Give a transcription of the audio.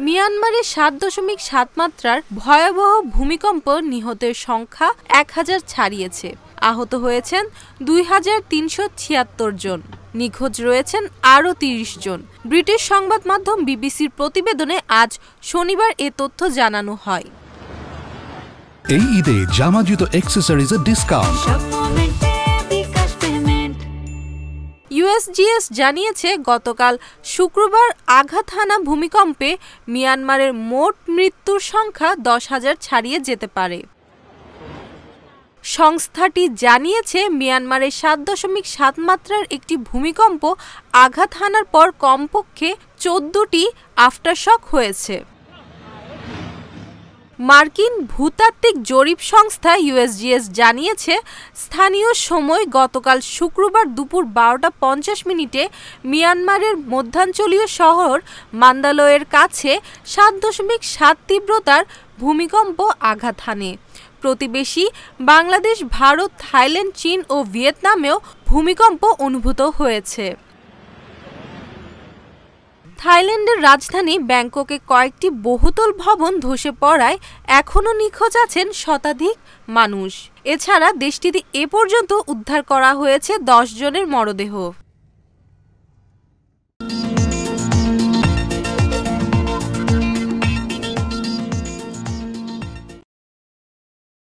মিয়ানমারে ৭.৭ মাত্রার ভয়াবহ ভূমিকম্প নিহতের সংখ্যা ১,০০০ ছাড়িয়েছে। আহত হয়েছেন ২,৩৭৬ জন। নিখোঁজ রয়েছেন আরও ৩০ জন। ব্রিটিশ সংবাদ মাধ্যম বিবিসির প্রতিবেদনে আজ শনিবার এ তথ্য জানানো হয়। এই ঈদে জামা জুতো অ্যাকসেসরিজের ডিসকাউন্ট। ইউএসজিএস জানিয়েছে গতকাল শুক্রবার আঘাত হানা ভূমিকম্পে মিয়ানমারের মোট মৃত্যুর সংখ্যা ১০,০০০ ছাড়িয়ে যেতে পারে। সংস্থাটি জানিয়েছে মিয়ানমারে ৭.৭ মাত্রার একটি ভূমিকম্প আঘাত হানার পর কমপক্ষে ১৪টি আফটারশক হয়েছে। মার্কিন ভূতাত্ত্বিক জরিপ সংস্থা ইউএসজিএস জানিয়েছে স্থানীয় সময় গতকাল শুক্রবার দুপুর ১২টা ৫০ মিয়ানমারের মধ্যাঞ্চলীয় শহর মান্দালয়ের কাছে ৭.৭ তীব্রতার ভূমিকম্প আঘাত হানে। প্রতিবেশী বাংলাদেশ, ভারত, থাইল্যান্ড, চীন ও ভিয়েতনামেও ভূমিকম্প অনুভূত হয়েছে। থাইল্যান্ডের রাজধানী ব্যাংককে কয়েকটি বহুতল ভবন ধসে পড়ায় এখনও নিখোঁজ আছেন শতাধিক মানুষ। এছাড়া দেশটিতে এ পর্যন্ত উদ্ধার করা হয়েছে ১০ জনের মরদেহ।